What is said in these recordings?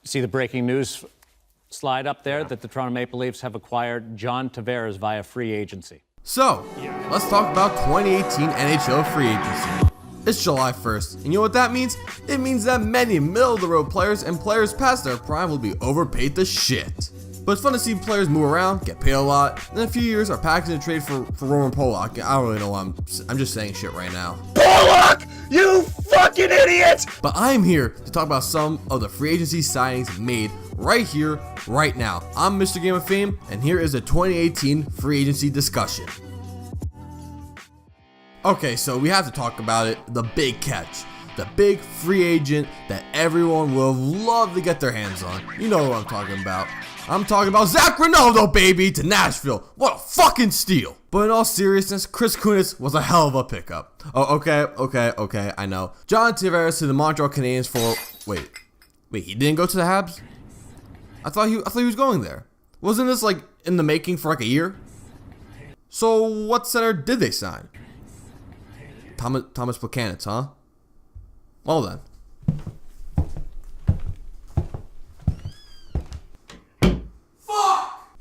See the breaking news slide up there that the Toronto Maple Leafs have acquired John Tavares via free agency. So, let's talk about 2018 NHL Free Agency. It's July 1st, and you know what that means? It means that many middle-of-the-road players and players past their prime will be overpaid to shit. But it's fun to see players move around, get paid a lot, and in a few years are packaging a trade for Roman Polak. I don't really know why I'm just saying shit right now. Polak! You fucking idiot! But I'm here to talk about some of the free agency signings made right here, right now. I'm Mr. Game of Fame, and here is a 2018 free agency discussion. Okay, so we have to talk about it, the big catch. The big free agent that everyone will love to get their hands on. You know what I'm talking about. I'm talking about Zach Ronaldo, baby, to Nashville. What a fucking steal. But in all seriousness, Chris Kunitz was a hell of a pickup. Oh, okay, I know. John Tavares to the Montreal Canadiens for... Wait, he didn't go to the Habs? I thought he was going there. Wasn't this like in the making for like a year? So what center did they sign? Thomas Plekanec, huh? Well then.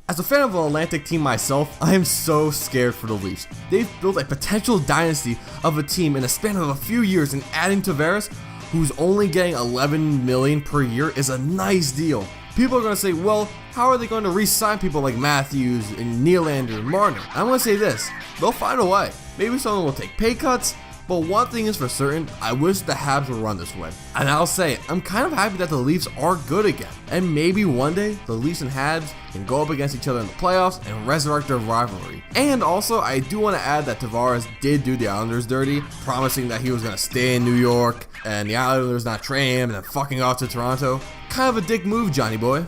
As a fan of an Atlantic team myself, I am so scared for the Leafs. They've built a potential dynasty of a team in a span of a few years, and adding Tavares, who's only getting $11 million per year, is a nice deal. People are going to say, well, how are they going to re-sign people like Matthews and Nylander and Marner? I'm going to say this, they'll find a way. Maybe someone will take pay cuts, but one thing is for certain, I wish the Habs would run this way. And I'll say, I'm kind of happy that the Leafs are good again. And maybe one day, the Leafs and Habs can go up against each other in the playoffs and resurrect their rivalry. And also, I do want to add that Tavares did do the Islanders dirty, promising that he was going to stay in New York, and the Islanders not trade him, and then fucking off to Toronto. Kind of a dick move, Johnny boy.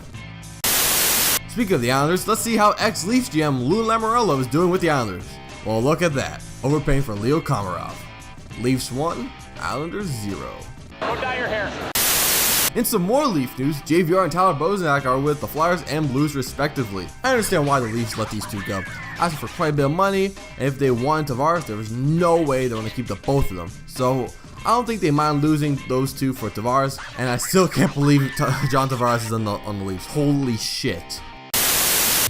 Speaking of the Islanders, let's see how ex-Leafs GM Lou Lamoriello is doing with the Islanders. Well, look at that. Overpaying for Leo Komarov. Leafs 1, Islanders 0. Don't dye your hair. In some more Leaf news, JVR and Tyler Bozak are with the Flyers and Blues respectively. I understand why the Leafs let these two go. Asking for quite a bit of money, and if they wanted Tavares, there was no way they were going to keep the both of them. So I don't think they mind losing those two for Tavares, and I still can't believe John Tavares is on the Leafs. Holy shit.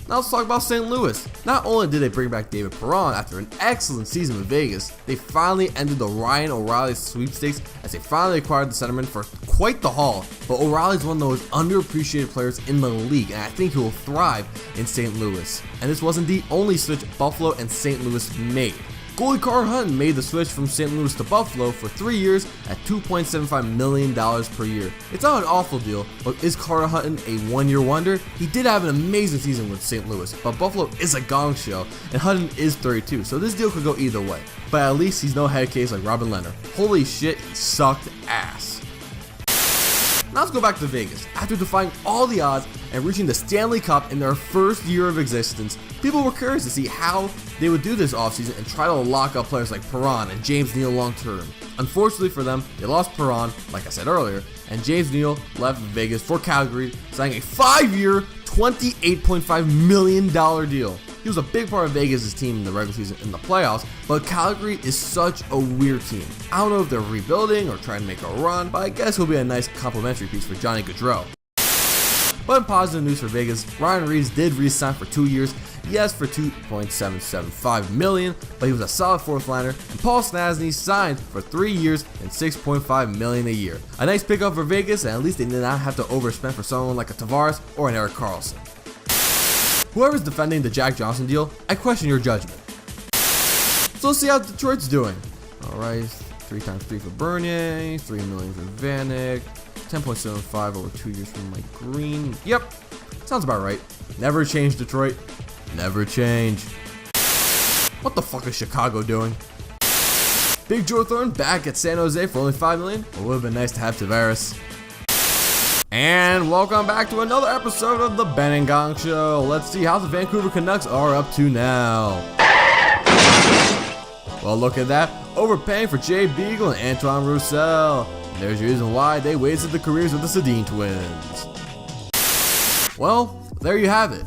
Now let's talk about St. Louis. Not only did they bring back David Perron after an excellent season in Vegas, they finally ended the Ryan O'Reilly sweepstakes as they finally acquired the centerman for quite the haul. But O'Reilly's one of those underappreciated players in the league, and I think he will thrive in St. Louis. And this wasn't the only switch Buffalo and St. Louis made. Goalie Carl Hutton made the switch from St. Louis to Buffalo for 3 years at $2.75 million per year. It's not an awful deal, but is Carl Hutton a one-year wonder? He did have an amazing season with St. Louis, but Buffalo is a gong show, and Hutton is 32, so this deal could go either way. But at least he's no head case like Robin Lehner. Holy shit, he sucked ass. Now let's go back to Vegas. After defying all the odds and reaching the Stanley Cup in their first year of existence, people were curious to see how they would do this offseason and try to lock up players like Perron and James Neal long term. Unfortunately for them, they lost Perron, like I said earlier, and James Neal left Vegas for Calgary, signing a 5-year, $28.5 million deal. He was a big part of Vegas' team in the regular season and the playoffs, but Calgary is such a weird team. I don't know if they're rebuilding or trying to make a run, but I guess he'll be a nice complimentary piece for Johnny Gaudreau. But in positive news for Vegas, Ryan Reeves did re-sign for 2 years, yes for $2.775 million, but he was a solid fourth liner, and Paul Stastny signed for 3 years and $6.5 million a year. A nice pickup for Vegas, and at least they did not have to overspend for someone like a Tavares or an Erik Karlsson. Whoever's defending the Jack Johnson deal, I question your judgment. So let's see how Detroit's doing. Alright, 3 times 3 for Bernier, $3 million for Vanek, 10.75 over 2 years from Mike Green. Yep, sounds about right. Never change, Detroit. Never change. What the fuck is Chicago doing? Big Joe Thornton back at San Jose for only $5 million. It would have been nice to have Tavares. And welcome back to another episode of the Ben and Gong Show. Let's see how the Vancouver Canucks are up to now. Well, look at that. Overpaying for Jay Beagle and Antoine Roussel. And there's your reason why they wasted the careers of the Sedin twins. Well, there you have it.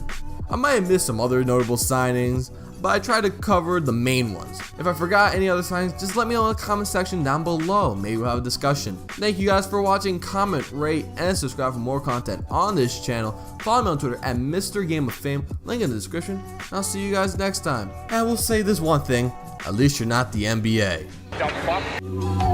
I might have missed some other notable signings, but I tried to cover the main ones. If I forgot any other signings, just let me know in the comment section down below. Maybe we'll have a discussion. Thank you guys for watching. Comment, rate, and subscribe for more content on this channel. Follow me on Twitter at Mr. Game of Fame, link in the description. I'll see you guys next time. And we'll say this one thing, at least you're not the NBA. The fuck?